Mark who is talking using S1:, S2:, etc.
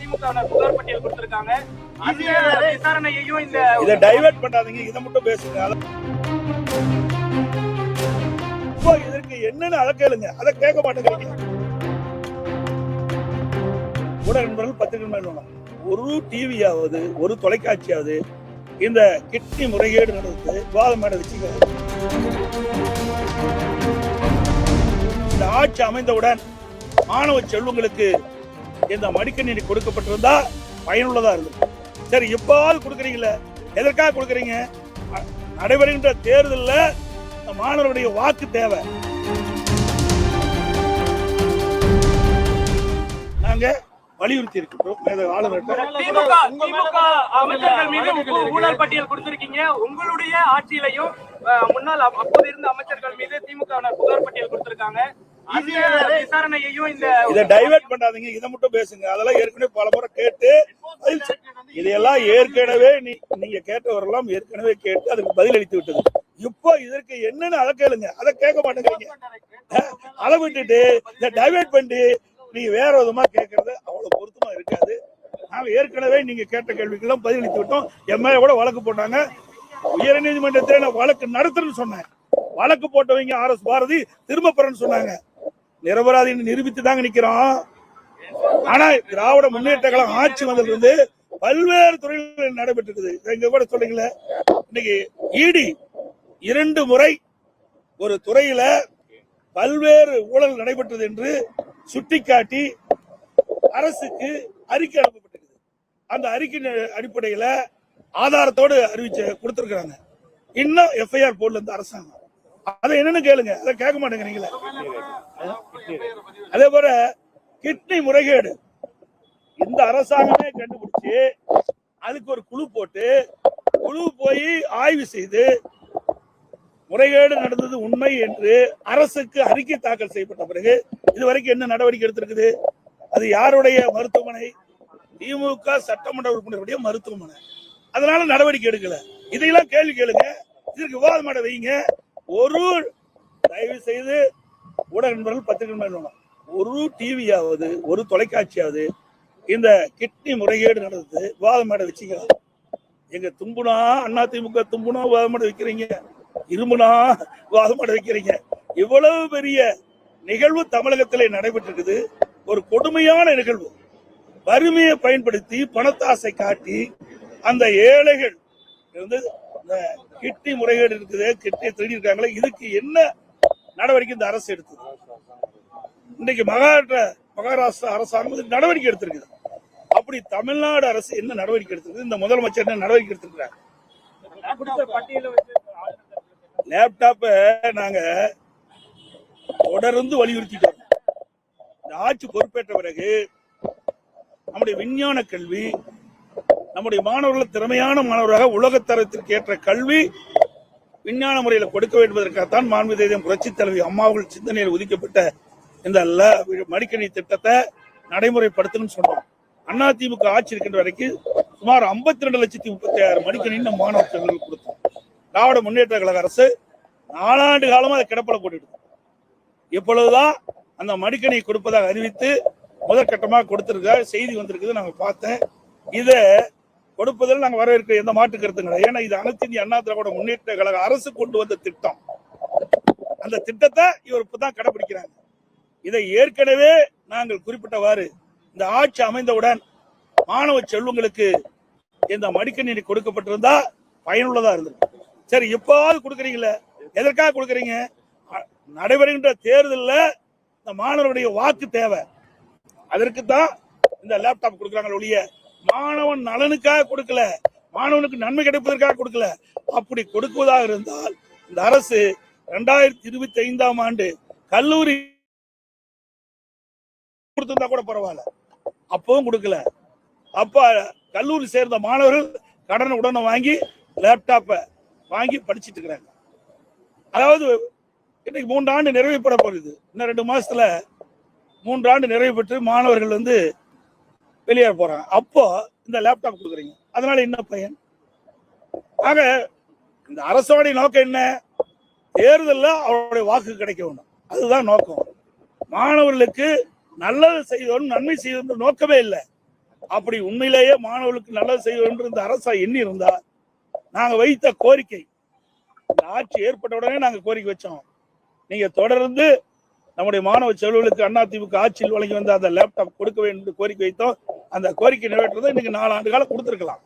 S1: திமுக புகார் பட்டியல் கொடுத்திருக்காங்க. அந்த விசாரணையையும்
S2: இதை டைவர்ட் பண்ணாதீங்க, இதை மட்டும் பேசுங்க. இதற்கு என்னன்னு அதை கேளுங்க, அதை கேட்க மாட்டேங்கிறீங்க. ஊடக நண்பர்கள், பத்திரிகை நண்பர்கள், ஒரு டிவியாவது ஒரு தொலைக்காட்சியாவது இந்த கிட்னி முறைகேடு நடந்து விவாதம் மேட வச்சுக்க. இந்த ஆட்சி அமைந்தவுடன் மாணவ செல்வங்களுக்கு இந்த மடிக்கணினி கொடுக்கப்பட்டிருந்தா பயனுள்ளதா இருந்தது. சரி, எப்பாவது கொடுக்குறீங்களா? எதற்காக கொடுக்குறீங்க? நடைபெறுகின்ற தேர்தலில் இந்த மாணவருடைய வாக்கு தேவை. நாங்க வலியுறுத்தி இருக்கிறோம்.
S1: அமைச்சர்கள் மீது ஊழல் பட்டியல் கொடுத்திருக்கீங்க. உங்களுடைய ஆட்சியிலையும் முன்னாள் அப்போது இருந்த அமைச்சர்கள் மீது திமுக புகார் பட்டியல் கொடுத்திருக்காங்க. விசாரணையையும்
S2: இதை டைவர்ட் பண்ணாதீங்க, இதை மட்டும் பேசுங்க. அதெல்லாம் ஏற்கனவே பல முறை கேட்டு, இதையெல்லாம் ஏற்கனவே நீங்க கேட்டவரெல்லாம் ஏற்கனவே கேட்டு அதுக்கு பதில் அளித்து விட்டது. இப்போ இதற்கு என்னன்னு அதை கேளுங்க, அதை கேட்க மாட்டேங்கிறீங்க. அதை விட்டுட்டு இதை டைவர்ட் பண்ணி நீங்க வேற விதமா கேட்கறது அவ்வளவு பொருத்தமா இருக்காது. நாங்க ஏற்கனவே நீங்க கேட்ட கேள்விக்கெல்லாம் பதிலளித்து விட்டோம். எம்எல்ஏ கூட வழக்கு போட்டாங்க. உயர் நீதிமன்றத்தில் நான் வழக்கு நடத்துறேன்னு சொன்னேன். வழக்கு போட்டவங்க RS பாரதி திரும்ப பெறன்னு சொன்னாங்க. நிரபராதின்னு நிரூபித்து தாங்க நிக்கிறோம். ஆனா திராவிட முன்னேற்ற கழகம் ஆட்சி வந்ததுல இருந்து பல்வேறு துறைகளில் நடைபெற்று இருக்குது. இங்க கூட சொல்றீங்களே, இன்னைக்கு இடி 2 முறை ஒரு துறையில பல்வேறு ஊழல் நடைபெற்றது என்று சுட்டிக்காட்டி அரசுக்கு அறிக்கை அனுப்பப்பட்டது. அந்த அறிக்கை அடிப்படையில ஆதாரத்தோடு கொடுத்திருக்கிறாங்க. இன்னும் FIR போடல இந்த அரசாங்கம். அதை என்னன்னு கேளுங்க, அதை கேட்க மாட்டேங்கிறீங்களா? அதே போல கிட்னி முறைகேடு இந்த அரசாங்கமே கண்டுபிடிச்சு அதுக்கு ஒரு குழு போட்டு குழு போய் ஆய்வு செய்து முறைகேடு நடந்தது உண்மை என்று அரசுக்கு அறிக்கை தாக்கல் செய்யப்பட்ட பிறகு இதுவரைக்கும் என்ன நடவடிக்கை எடுத்திருக்குது? அது யாருடைய மருத்துவமனை? திமுக சட்டமன்ற உறுப்பினருடைய மருத்துவமனை. அதனால நடவடிக்கை எடுக்கல. இதையெல்லாம் கேள்வி கேளுங்க, இதற்கு விவாதம் மாட வைங்க. ஒரு தயவு செய்து ஊடக நண்பர்கள், பத்திரிகை நண்பர்கள், ஒரு டிவியாவது ஒரு தொலைக்காட்சியாவது இந்த கிட்னி முறைகேடு நடந்தது விவாதம் மேட வச்சுங்க. எங்க தும்புனா அதிமுக தும்புனா விவாதம் மேட வைக்கிறீங்க, இருமுனா விவாதம் மேட வைக்கிறீங்க. இவ்வளவு பெரிய நிகழ்வு தமிழகத்திலே நடைபெற்றிருக்குது. ஒரு கொடுமையான நிகழ்வு. வறுமையை பயன்படுத்தி பணத்தாசை காட்டி அந்த ஏழைகள் வந்து கிட்னி முறைகேடு இருக்குது, கிட்னி திருடி இருக்காங்களே, இதுக்கு என்ன நடவடிக்கை இந்த அரசு எடுத்தது? இன்னைக்கு மகாராஷ்டிரா அரசாங்கம் நடவடிக்கை எடுத்திருக்குது. அப்படி தமிழ்நாடு அரசு என்ன நடவடிக்கை எடுத்திருக்கு? இந்த முதலமைச்சர் என்ன நடவடிக்கை எடுத்திருக்கிறார்? லேப்டாப்ப நாங்க தொடர்ந்து வலியுறுத்திட்டு வரோம். இந்த ஆட்சி பொறுப்பேற்ற பிறகு நம்முடைய விஞ்ஞான கல்வி, நம்முடைய மாணவர்கள் திறமையான மாணவராக உலகத்தரத்திற்கு ஏற்ற கல்வி விஞ்ஞான முறையில் கொடுக்க வேண்டுவதற்காகத்தான் மாண்புமிகு புரட்சி தலைவி அம்மாவுகள் சிந்தனையில் ஒதுக்கப்பட்ட இந்த மடிக்கணினி திட்டத்தை நடைமுறைப்படுத்தணும்னு சொன்னோம். அதிமுக ஆட்சி இருக்கின்ற வரைக்கும் சுமார் 52,36,000 மடிக்கணினி மாணவர்களுக்கு கொடுத்தோம். திராவிட முன்னேற்ற கழக அரசு 4 ஆண்டு காலமா அதை கிடப்பல போட்டுட்டு இப்பொழுதுதான் அந்த மடிக்கணினி கொடுப்பதாக அறிவித்து முதற்கட்டமாக கொடுத்திருக்க செய்தி வந்திருக்குது. நாங்க பார்த்தேன். இதை கொடுப்பதில் நாங்கள் வரவேற்கிற எந்த மாற்று கருத்துங்க. ஏன்னா இது அனைத்து இந்திய அண்ணா திராவிட முன்னேற்ற கழக அரசு கொண்டு வந்த திட்டம். அந்த திட்டத்தை இவர் இப்பதான் கடைபிடிக்கிறாங்க. இதை ஏற்கனவே நாங்கள் குறிப்பிட்டவாறு இந்த ஆட்சி அமைந்தவுடன் மாணவ செல்வங்களுக்கு இந்த மடிக்கணினி கொடுக்கப்பட்டிருந்தா பயனுள்ளதா இருந்தது. சரி, எப்பாவது கொடுக்குறீங்களா? எதற்காக கொடுக்குறீங்க? நடைபெறுகின்ற தேர்தலில் இந்த மாணவருடைய வாக்கு தேவை. அதற்குத்தான் இந்த லேப்டாப் கொடுக்குறாங்க ஒழிய மாணவன் நலனுக்காக கொடுக்கல, மாணவனுக்கு நன்மை கிடைப்பதற்காக கொடுக்கல. அப்படி கொடுக்குவதாக இருந்தால் இந்த அரசு 2025ஆம் ஆண்டு கல்லூரி கொடுத்திருந்தா கூட பரவாயில்ல, அப்பவும் கொடுக்கல. அப்ப கல்லூரி சேர்ந்த மாணவர்கள் கடனை உடனே வாங்கி லேப்டாப்பை வாங்கி படிச்சுட்டு இருக்கிறாங்க. அதாவது இன்னைக்கு 3 ஆண்டு நிறைவு பெற போகுது. இன்னும் 2 மாசத்துல 3 ஆண்டு நிறைவு பெற்று மாணவர்கள் வந்து வெளியேற போறாங்க. அப்போ இந்த லேப்டாப் கொடுக்குறீங்க, அதனால என்ன பயன்? ஆக இந்த அரசோடைய நோக்கம் என்ன? தேர்தலில் அவருடைய வாக்கு கிடைக்க வேண்டும், அதுதான் நோக்கம். மாணவர்களுக்கு நல்லது செய்யணும், நன்மை செய்யணும் நோக்கமே இல்லை. அப்படி உண்மையிலேயே மாணவர்களுக்கு நல்லது செய்ய வேண்டும் இந்த அரசா எண்ணி இருந்தா நாங்க வைத்த கோரிக்கை, இந்த ஆட்சி ஏற்பட்ட உடனே நாங்க கோரிக்கை வச்சோம், நீங்க தொடர்ந்து நம்முடைய மாணவ செல்வர்களுக்கு அதிமுக ஆட்சியில் வழங்கி வந்த அந்த லேப்டாப் கொடுக்க வேண்டும் என்று கோரிக்கை வைத்தோம். அந்த கோரிக்கை நிறைவேற்றதை இன்னைக்கு 4 ஆண்டு காலம் கொடுத்திருக்கலாம்.